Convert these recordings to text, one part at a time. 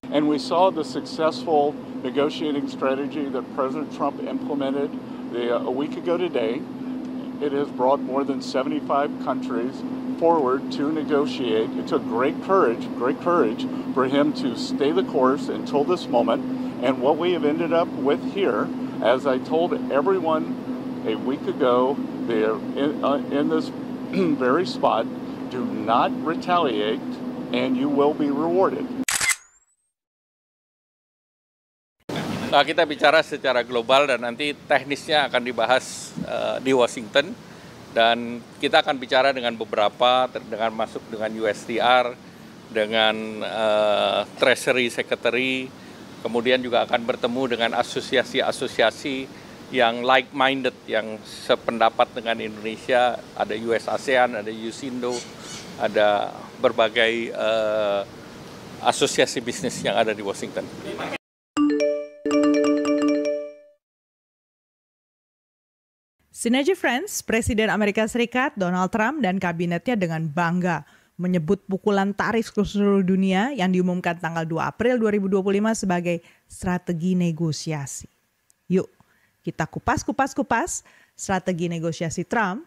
And we saw the successful negotiating strategy that President Trump implemented a week ago today. It has brought more than 75 countries forward to negotiate. It took great courage for him to stay the course until this moment. And what we have ended up with here, as I told everyone a week ago, they're in this very spot, do not retaliate and you will be rewarded. Nah, kita bicara secara global dan nanti teknisnya akan dibahas di Washington, dan kita akan bicara dengan beberapa, dengan masuk dengan USTR, dengan Treasury Secretary, kemudian juga akan bertemu dengan asosiasi-asosiasi yang like-minded, yang sependapat dengan Indonesia, ada US ASEAN, ada USINDO, ada berbagai asosiasi bisnis yang ada di Washington. Synergy Friends, Presiden Amerika Serikat Donald Trump dan kabinetnya dengan bangga menyebut pukulan tarif ke seluruh dunia yang diumumkan tanggal 2 April 2025 sebagai strategi negosiasi. Yuk, kita kupas strategi negosiasi Trump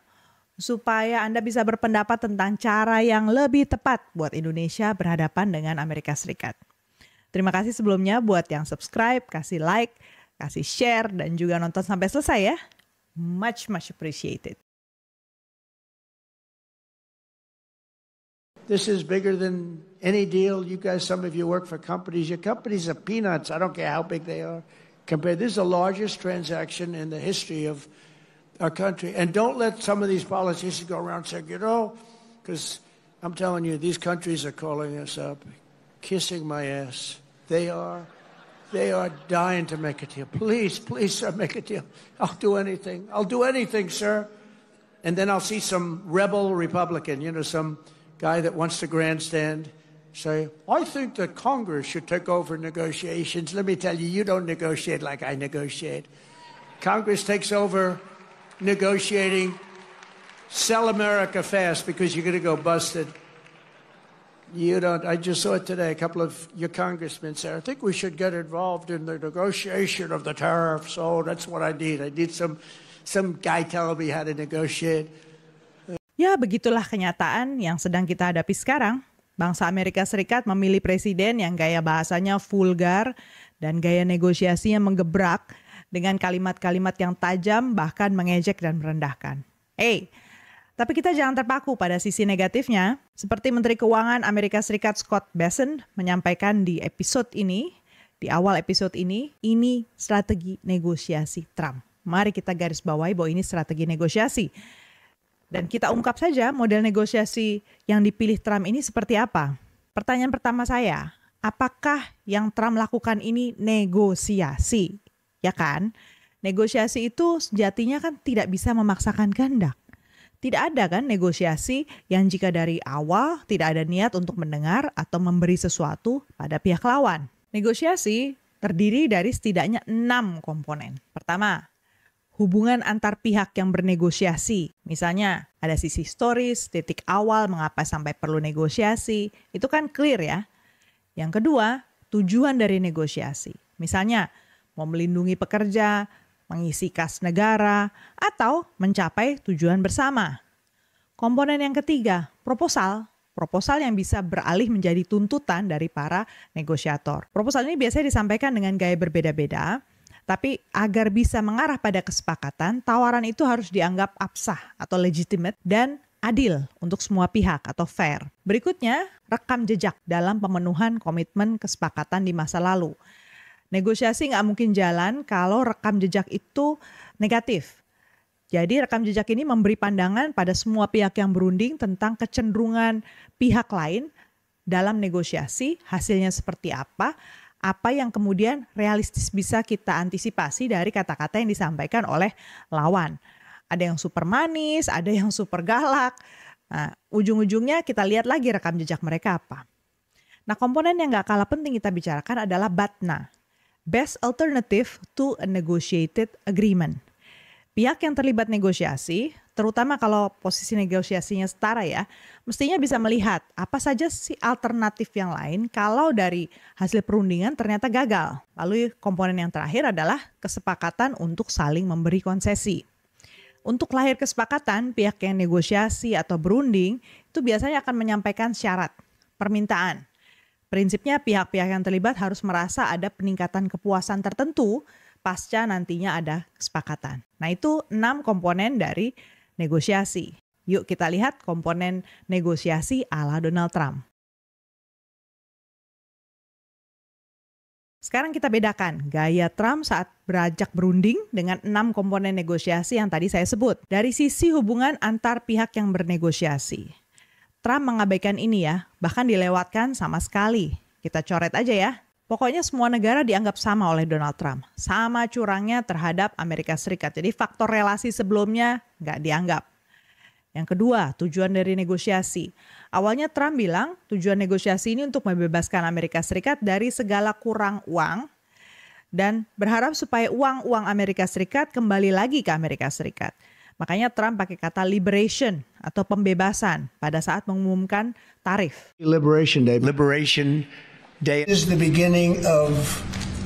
supaya Anda bisa berpendapat tentang cara yang lebih tepat buat Indonesia berhadapan dengan Amerika Serikat. Terima kasih sebelumnya buat yang subscribe, kasih like, kasih share, dan juga nonton sampai selesai ya. Much appreciated. This is bigger than any deal. You guys, some of you work for companies. Your companies are peanuts. I don't care how big they are. This is the largest transaction in the history of our country. And don't let some of these politicians go around saying, because I'm telling you, these countries are calling us up, kissing my ass. They are dying to make a deal. Please, sir, make a deal. I'll do anything, sir. And then I'll see some rebel Republican, some guy that wants to grandstand, say, I think that Congress should take over negotiations. Let me tell you, you don't negotiate like I negotiate. Congress takes over negotiating. Sell America fast because you're going to go busted. You don't. I just saw it today. A couple of your congressmen said, I think we should get involved in the negotiation of the tariffs. Oh, that's what I need. I need some guy telling me how to negotiate. Ya, begitulah kenyataan yang sedang kita hadapi sekarang. Bangsa Amerika Serikat memilih presiden yang gaya bahasanya vulgar dan gaya negosiasinya menggebrak dengan kalimat-kalimat yang tajam, bahkan mengejek dan merendahkan. Tapi kita jangan terpaku pada sisi negatifnya. Seperti Menteri Keuangan Amerika Serikat Scott Bessent menyampaikan di awal episode ini strategi negosiasi Trump. Mari kita garis bawahi bahwa ini strategi negosiasi. Dan kita ungkap saja model negosiasi yang dipilih Trump ini seperti apa. Pertanyaan pertama saya, apakah yang Trump lakukan ini negosiasi? Ya kan? Negosiasi itu sejatinya kan tidak bisa memaksakan kehendak. Tidak ada kan negosiasi yang jika dari awal tidak ada niat untuk mendengar atau memberi sesuatu pada pihak lawan. Negosiasi terdiri dari setidaknya 6 komponen. Pertama, hubungan antar pihak yang bernegosiasi. Misalnya ada sisi historis, titik awal mengapa sampai perlu negosiasi. Itu kan clear ya. Yang kedua, tujuan dari negosiasi. Misalnya mau melindungi pekerja, mengisi kas negara, atau mencapai tujuan bersama. Komponen yang ketiga, proposal. Proposal yang bisa beralih menjadi tuntutan dari para negosiator. Proposal ini biasanya disampaikan dengan gaya berbeda-beda, tapi agar bisa mengarah pada kesepakatan, tawaran itu harus dianggap absah atau legitimate dan adil untuk semua pihak atau fair. Berikutnya, rekam jejak dalam pemenuhan komitmen kesepakatan di masa lalu. Negosiasi nggak mungkin jalan kalau rekam jejak itu negatif. Jadi rekam jejak ini memberi pandangan pada semua pihak yang berunding tentang kecenderungan pihak lain dalam negosiasi, hasilnya seperti apa yang kemudian realistis bisa kita antisipasi dari kata-kata yang disampaikan oleh lawan. Ada yang super manis, ada yang super galak. Nah, ujung-ujungnya kita lihat lagi rekam jejak mereka apa. Nah, komponen yang nggak kalah penting kita bicarakan adalah BATNA. Best Alternative to a Negotiated Agreement. Pihak yang terlibat negosiasi terutama kalau posisi negosiasinya setara ya, mestinya bisa melihat apa saja sih alternatif yang lain kalau dari hasil perundingan ternyata gagal. Lalu komponen yang terakhir adalah kesepakatan untuk saling memberi konsesi. Untuk lahir kesepakatan, pihak yang negosiasi atau berunding itu biasanya akan menyampaikan syarat, permintaan. Prinsipnya pihak-pihak yang terlibat harus merasa ada peningkatan kepuasan tertentu pasca nantinya ada kesepakatan. Nah itu 6 komponen dari negosiasi. Yuk kita lihat komponen negosiasi ala Donald Trump. Sekarang kita bedakan gaya Trump saat berajak berunding dengan 6 komponen negosiasi yang tadi saya sebut. Dari sisi hubungan antar pihak yang bernegosiasi. Trump mengabaikan ini ya, bahkan dilewatkan sama sekali. Kita coret aja ya. Pokoknya semua negara dianggap sama oleh Donald Trump. Sama curangnya terhadap Amerika Serikat. Jadi faktor relasi sebelumnya nggak dianggap. Yang kedua, tujuan dari negosiasi. Awalnya Trump bilang tujuan negosiasi ini untuk membebaskan Amerika Serikat dari segala kurang uang dan berharap supaya uang Amerika Serikat kembali lagi ke Amerika Serikat. Makanya Trump pakai kata liberation atau pembebasan pada saat mengumumkan tarif. Liberation Day. Liberation Day is the beginning of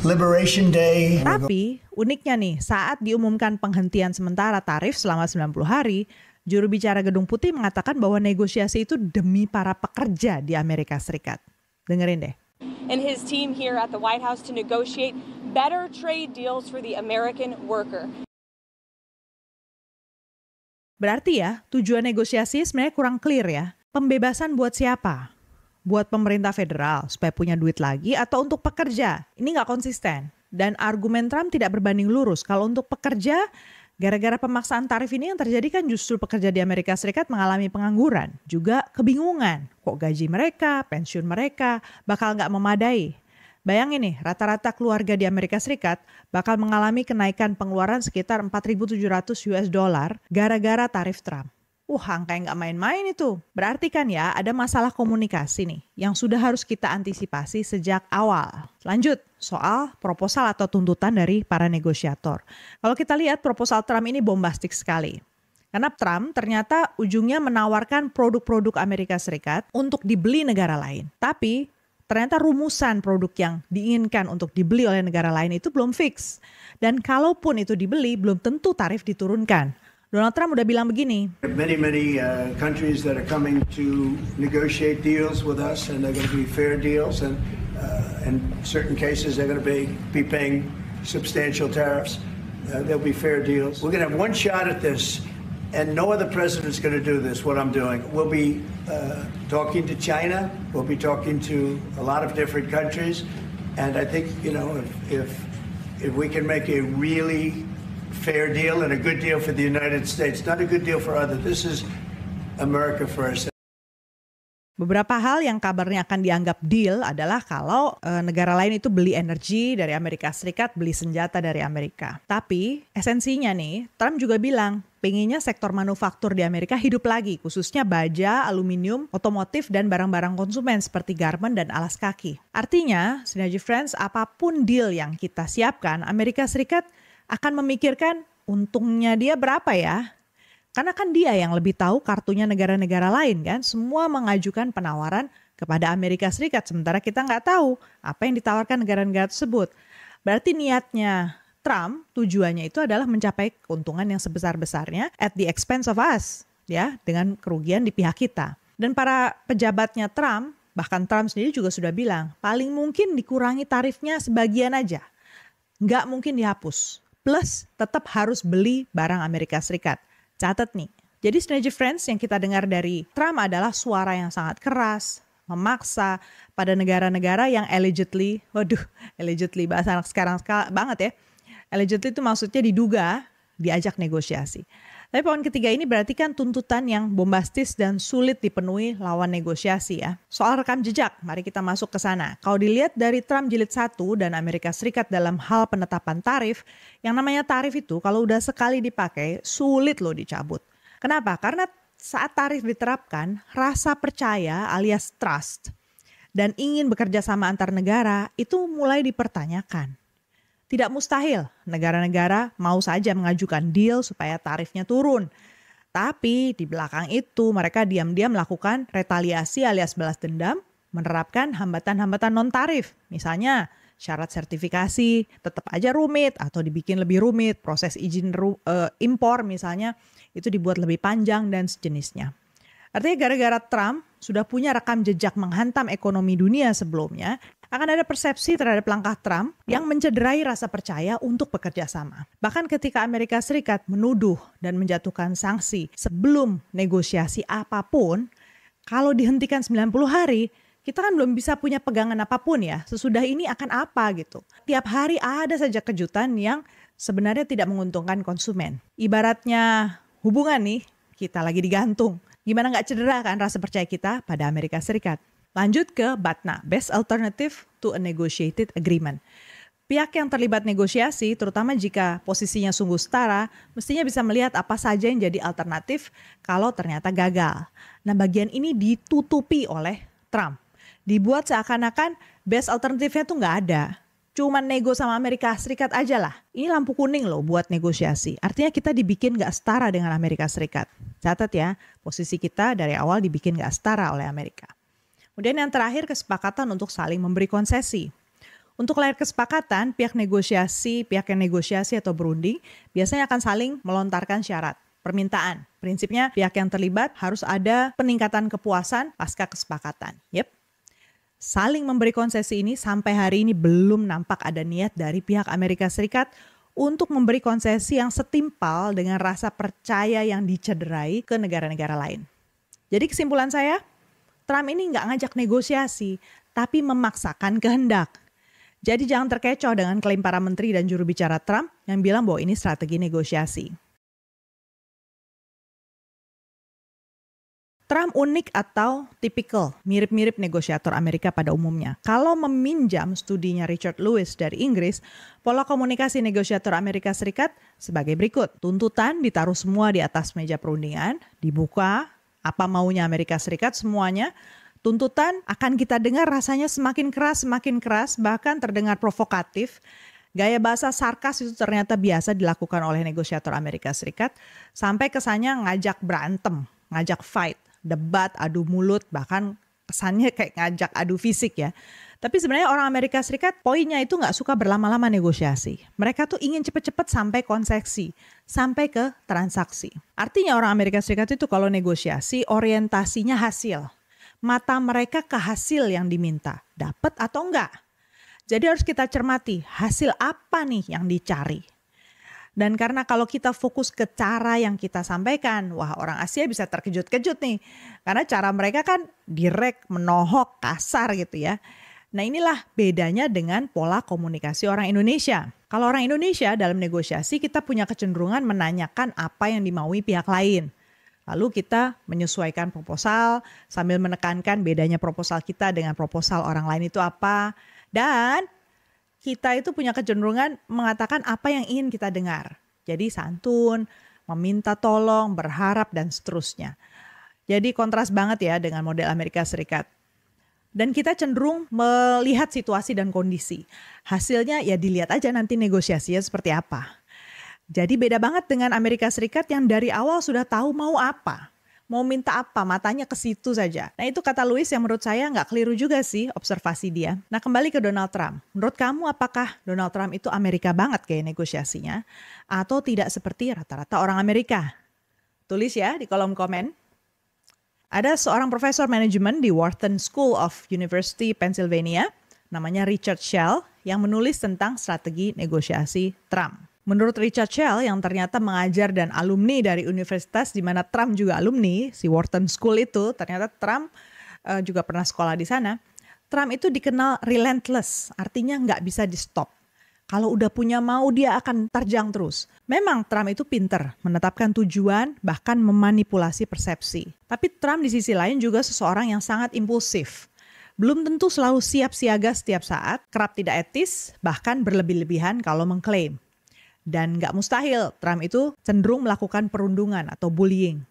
Liberation Day. Tapi uniknya nih, saat diumumkan penghentian sementara tarif selama 90 hari, juru bicara Gedung Putih mengatakan bahwa negosiasi itu demi para pekerja di Amerika Serikat. Dengerin deh. And his team here at the White House to negotiate better trade deals for the American worker. Berarti ya, tujuan negosiasi sebenarnya kurang clear ya. Pembebasan buat siapa? Buat pemerintah federal supaya punya duit lagi atau untuk pekerja? Ini nggak konsisten. Dan argumen Trump tidak berbanding lurus. Kalau untuk pekerja, gara-gara pemaksaan tarif ini yang terjadi kan justru pekerja di Amerika Serikat mengalami pengangguran. Juga kebingungan, kok gaji mereka, pensiun mereka bakal nggak memadai. Bayangin nih, rata-rata keluarga di Amerika Serikat bakal mengalami kenaikan pengeluaran sekitar 4.700 US dollar gara-gara tarif Trump. Angka yang nggak main-main itu. Berarti kan ya ada masalah komunikasi nih yang sudah harus kita antisipasi sejak awal. Lanjut, soal proposal atau tuntutan dari para negosiator. Kalau kita lihat proposal Trump ini bombastik sekali. Karena Trump ternyata ujungnya menawarkan produk-produk Amerika Serikat untuk dibeli negara lain. Tapi ternyata rumusan produk yang diinginkan untuk dibeli oleh negara lain itu belum fix. Dan kalaupun itu dibeli, belum tentu tarif diturunkan. Donald Trump udah bilang begini. Many countries that are coming to negotiate deals with us, and they're going to be fair deals, and in certain cases they're going to be paying substantial tariffs. They'll be fair deals. We're going to have one shot at this, and no other president's going to do this. What I'm doing, we'll be talking to China. We'll be talking to a lot of different countries, and I think if we can make a really fair deal and a good deal for the United States, not a good deal for others. This is America first. Beberapa hal yang kabarnya akan dianggap deal adalah kalau negara lain itu beli energi dari Amerika Serikat, beli senjata dari Amerika. Tapi esensinya nih, Trump juga bilang pengennya sektor manufaktur di Amerika hidup lagi, khususnya baja, aluminium, otomotif, dan barang-barang konsumen seperti garment dan alas kaki. Artinya, Synergy Friends, apapun deal yang kita siapkan, Amerika Serikat akan memikirkan untungnya dia berapa ya? Karena kan dia yang lebih tahu kartunya negara-negara lain kan. Semua mengajukan penawaran kepada Amerika Serikat. Sementara kita nggak tahu apa yang ditawarkan negara-negara tersebut. Berarti niatnya Trump tujuannya itu adalah mencapai keuntungan yang sebesar-besarnya at the expense of us. Ya, dengan kerugian di pihak kita. Dan para pejabatnya Trump, bahkan Trump sendiri juga sudah bilang, paling mungkin dikurangi tarifnya sebagian aja. Nggak mungkin dihapus. Plus tetap harus beli barang Amerika Serikat. Catat nih. Jadi Synergy Friends yang kita dengar dari Trump adalah suara yang sangat keras, memaksa pada negara-negara yang allegedly bahasa anak sekarang banget ya. Allegedly itu maksudnya diduga diajak negosiasi. Tapi poin ketiga ini berarti kan tuntutan yang bombastis dan sulit dipenuhi lawan negosiasi ya. Soal rekam jejak, mari kita masuk ke sana. Kalau dilihat dari Trump jilid 1 dan Amerika Serikat dalam hal penetapan tarif, yang namanya tarif itu kalau udah sekali dipakai sulit loh dicabut. Kenapa? Karena saat tarif diterapkan, rasa percaya alias trust dan ingin bekerja sama antar negara itu mulai dipertanyakan. Tidak mustahil negara-negara mau saja mengajukan deal supaya tarifnya turun. Tapi di belakang itu mereka diam-diam melakukan retaliasi alias balas dendam, menerapkan hambatan-hambatan non-tarif. Misalnya syarat sertifikasi tetap aja rumit atau dibikin lebih rumit, proses izin impor misalnya itu dibuat lebih panjang dan sejenisnya. Artinya gara-gara Trump sudah punya rekam jejak menghantam ekonomi dunia sebelumnya, akan ada persepsi terhadap langkah Trump yang mencederai rasa percaya untuk bekerja sama. Bahkan ketika Amerika Serikat menuduh dan menjatuhkan sanksi sebelum negosiasi apapun, kalau dihentikan 90 hari, kita kan belum bisa punya pegangan apapun ya. Sesudah ini akan apa gitu. Tiap hari ada saja kejutan yang sebenarnya tidak menguntungkan konsumen. Ibaratnya hubungan nih, kita lagi digantung. Gimana nggak cedera kan rasa percaya kita pada Amerika Serikat. Lanjut ke BATNA, Best Alternative to a Negotiated Agreement. Pihak yang terlibat negosiasi, terutama jika posisinya sungguh setara, mestinya bisa melihat apa saja yang jadi alternatif kalau ternyata gagal. Nah, bagian ini ditutupi oleh Trump. Dibuat seakan-akan best alternatifnya tuh nggak ada. Cuma nego sama Amerika Serikat aja lah. Ini lampu kuning loh buat negosiasi. Artinya kita dibikin nggak setara dengan Amerika Serikat. Catat ya, posisi kita dari awal dibikin nggak setara oleh Amerika. Kemudian yang terakhir, kesepakatan untuk saling memberi konsesi. Untuk lahir kesepakatan, pihak yang negosiasi atau berunding biasanya akan saling melontarkan syarat, permintaan. Prinsipnya pihak yang terlibat harus ada peningkatan kepuasan pasca kesepakatan. Saling memberi konsesi ini sampai hari ini belum nampak ada niat dari pihak Amerika Serikat untuk memberi konsesi yang setimpal dengan rasa percaya yang dicederai ke negara-negara lain. Jadi kesimpulan saya, Trump ini nggak ngajak negosiasi, tapi memaksakan kehendak. Jadi jangan terkecoh dengan klaim para menteri dan juru bicara Trump yang bilang bahwa ini strategi negosiasi. Trump unik atau tipikal, mirip-mirip negosiator Amerika pada umumnya. Kalau meminjam studinya Richard Lewis dari Inggris, pola komunikasi negosiator Amerika Serikat sebagai berikut. Tuntutan ditaruh semua di atas meja perundingan, dibuka, apa maunya Amerika Serikat semuanya. Tuntutan akan kita dengar rasanya semakin keras, bahkan terdengar provokatif. Gaya bahasa sarkas itu ternyata biasa dilakukan oleh negosiator Amerika Serikat, sampai kesannya ngajak berantem, ngajak fight, debat, adu mulut, bahkan kesannya kayak ngajak adu fisik ya. Tapi sebenarnya orang Amerika Serikat poinnya itu nggak suka berlama-lama negosiasi. Mereka tuh ingin cepet-cepet sampai konsesi, sampai ke transaksi. Artinya orang Amerika Serikat itu kalau negosiasi orientasinya hasil. Mata mereka ke hasil yang diminta, dapat atau enggak. Jadi harus kita cermati hasil apa nih yang dicari. Dan karena kalau kita fokus ke cara yang kita sampaikan, wah orang Asia bisa terkejut-kejut nih. Karena cara mereka kan direct, menohok, kasar gitu ya. Nah inilah bedanya dengan pola komunikasi orang Indonesia. Kalau orang Indonesia dalam negosiasi kita punya kecenderungan menanyakan apa yang dimaui pihak lain. Lalu kita menyesuaikan proposal sambil menekankan bedanya proposal kita dengan proposal orang lain itu apa. Dan kita itu punya kecenderungan mengatakan apa yang ingin kita dengar. Jadi santun, meminta tolong, berharap dan seterusnya. Jadi kontras banget ya dengan model Amerika Serikat. Dan kita cenderung melihat situasi dan kondisi. Hasilnya ya dilihat aja nanti negosiasinya seperti apa. Jadi beda banget dengan Amerika Serikat yang dari awal sudah tahu mau apa. Mau minta apa, matanya ke situ saja. Nah itu kata Lewis yang menurut saya nggak keliru juga sih observasi dia. Nah kembali ke Donald Trump. Menurut kamu apakah Donald Trump itu Amerika banget kayak negosiasinya? Atau tidak seperti rata-rata orang Amerika? Tulis ya di kolom komen. Ada seorang profesor manajemen di Wharton School of University Pennsylvania, namanya Richard Shell, yang menulis tentang strategi negosiasi Trump. Menurut Richard Shell yang ternyata mengajar dan alumni dari universitas di mana Trump juga alumni, si Wharton School itu, ternyata Trump juga pernah sekolah di sana. Trump itu dikenal relentless, artinya nggak bisa di stop. Kalau udah punya mau dia akan terjang terus. Memang Trump itu pinter menetapkan tujuan bahkan memanipulasi persepsi. Tapi Trump di sisi lain juga seseorang yang sangat impulsif. Belum tentu selalu siap siaga setiap saat, kerap tidak etis, bahkan berlebih-lebihan kalau mengklaim. Dan gak mustahil Trump itu cenderung melakukan perundungan atau bullying.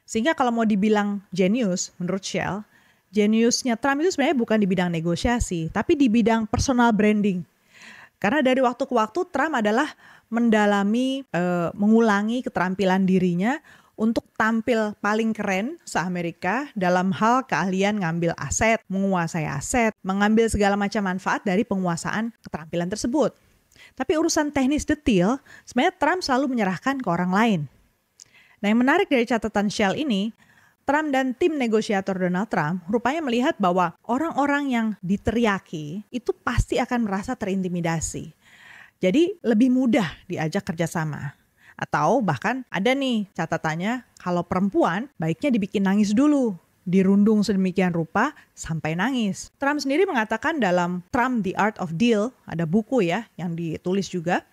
Sehingga kalau mau dibilang jenius menurut Shell, jeniusnya Trump itu sebenarnya bukan di bidang negosiasi, tapi di bidang personal branding. Karena dari waktu ke waktu Trump adalah mendalami, mengulangi keterampilan dirinya untuk tampil paling keren se-Amerika dalam hal keahlian ngambil aset, menguasai aset, mengambil segala macam manfaat dari penguasaan keterampilan tersebut. Tapi urusan teknis detail, sebenarnya Trump selalu menyerahkan ke orang lain. Nah, yang menarik dari catatan Shell ini, Trump dan tim negosiator Donald Trump rupanya melihat bahwa orang-orang yang diteriaki itu pasti akan merasa terintimidasi. Jadi lebih mudah diajak kerjasama. Atau bahkan ada nih catatannya, kalau perempuan baiknya dibikin nangis dulu, dirundung sedemikian rupa sampai nangis. Trump sendiri mengatakan dalam Trump The Art of Deal, ada buku ya yang ditulis juga,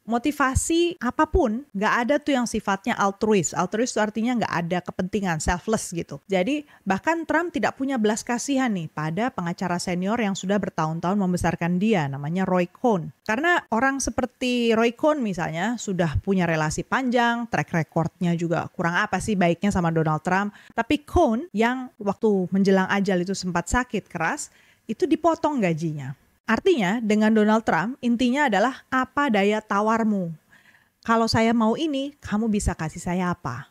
motivasi apapun gak ada tuh yang sifatnya altruis. Altruis itu artinya gak ada kepentingan, selfless gitu. Jadi bahkan Trump tidak punya belas kasihan nih pada pengacara senior yang sudah bertahun-tahun membesarkan dia, namanya Roy Cohn. Karena orang seperti Roy Cohn misalnya sudah punya relasi panjang, track recordnya juga kurang apa sih baiknya sama Donald Trump. Tapi Cohn yang waktu menjelang ajal itu sempat sakit keras, itu dipotong gajinya. Artinya dengan Donald Trump intinya adalah apa daya tawarmu. Kalau saya mau ini, kamu bisa kasih saya apa?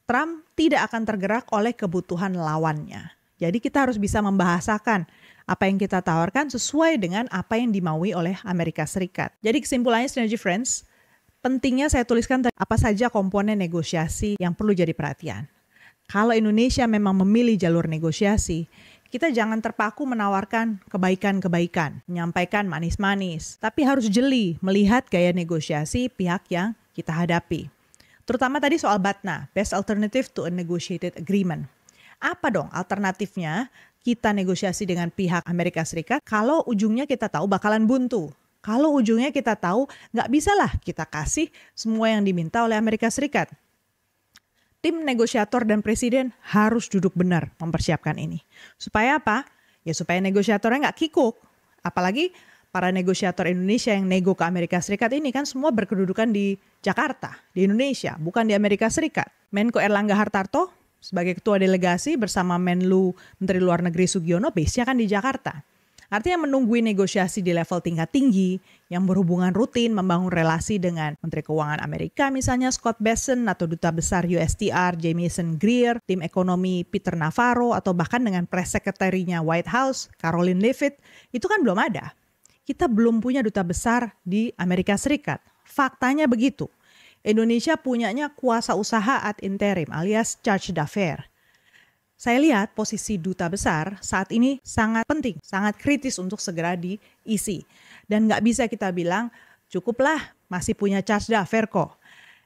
Trump tidak akan tergerak oleh kebutuhan lawannya. Jadi kita harus bisa membahasakan apa yang kita tawarkan sesuai dengan apa yang dimaui oleh Amerika Serikat. Jadi kesimpulannya Synergy Friends, pentingnya saya tuliskan apa saja komponen negosiasi yang perlu jadi perhatian. Kalau Indonesia memang memilih jalur negosiasi, kita jangan terpaku menawarkan kebaikan-kebaikan, menyampaikan manis-manis, tapi harus jeli melihat gaya negosiasi pihak yang kita hadapi. Terutama tadi soal BATNA, Best Alternative to a Negotiated Agreement. Apa dong alternatifnya kita negosiasi dengan pihak Amerika Serikat kalau ujungnya kita tahu bakalan buntu? Kalau ujungnya kita tahu nggak bisalah kita kasih semua yang diminta oleh Amerika Serikat. Tim negosiator dan presiden harus duduk benar mempersiapkan ini. Supaya apa? Ya supaya negosiatornya nggak kikuk. Apalagi para negosiator Indonesia yang nego ke Amerika Serikat ini kan semua berkedudukan di Jakarta, di Indonesia, bukan di Amerika Serikat. Menko Erlangga Hartarto sebagai ketua delegasi bersama Menlu Menteri Luar Negeri Sugiono base-nya kan di Jakarta. Artinya menunggui negosiasi di level tingkat tinggi yang berhubungan rutin membangun relasi dengan Menteri Keuangan Amerika misalnya Scott Bessent atau Duta Besar USTR Jamieson Greer, tim ekonomi Peter Navarro atau bahkan dengan press secretary-nya White House Caroline Leavitt, itu kan belum ada. Kita belum punya duta besar di Amerika Serikat. Faktanya begitu. Indonesia punyanya kuasa usaha ad interim alias charge d'affaires. Saya lihat posisi duta besar saat ini sangat penting, sangat kritis untuk segera diisi. Dan nggak bisa kita bilang, cukuplah masih punya charge d'affaires kok.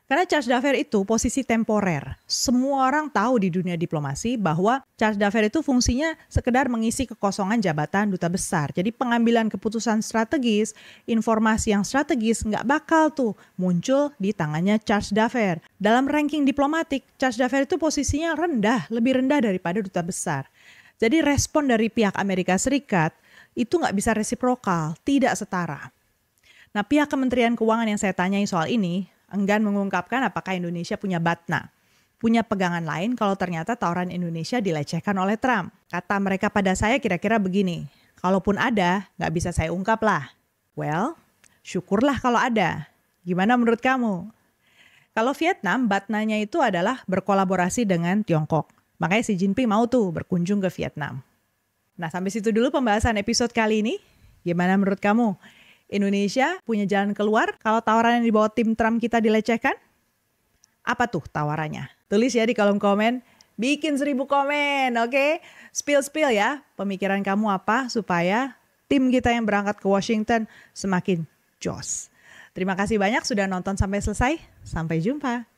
Karena charge d'affaires itu posisi temporer. Semua orang tahu di dunia diplomasi bahwa charge d'affaires itu fungsinya sekedar mengisi kekosongan jabatan duta besar. Jadi pengambilan keputusan strategis, informasi yang strategis nggak bakal tuh muncul di tangannya charge d'affaires. Dalam ranking diplomatik, charge d'affaires itu posisinya rendah, lebih rendah daripada duta besar. Jadi respon dari pihak Amerika Serikat itu nggak bisa resiprokal, tidak setara. Nah, pihak Kementerian Keuangan yang saya tanyai soal ini enggan mengungkapkan apakah Indonesia punya BATNA, punya pegangan lain kalau ternyata tawaran Indonesia dilecehkan oleh Trump. Kata mereka pada saya kira-kira begini, kalaupun ada, nggak bisa saya ungkap lah. Well, syukurlah kalau ada. Gimana menurut kamu? Kalau Vietnam, BATNA-nya itu adalah berkolaborasi dengan Tiongkok. Makanya Xi Jinping mau tuh berkunjung ke Vietnam. Nah, sampai situ dulu pembahasan episode kali ini. Gimana menurut kamu? Indonesia punya jalan keluar kalau tawaran yang dibawa tim Trump kita dilecehkan? Apa tuh tawarannya? Tulis ya di kolom komen. Bikin 1000 komen, oke? Spill ya, pemikiran kamu apa supaya tim kita yang berangkat ke Washington semakin jos. Terima kasih banyak sudah nonton sampai selesai. Sampai jumpa.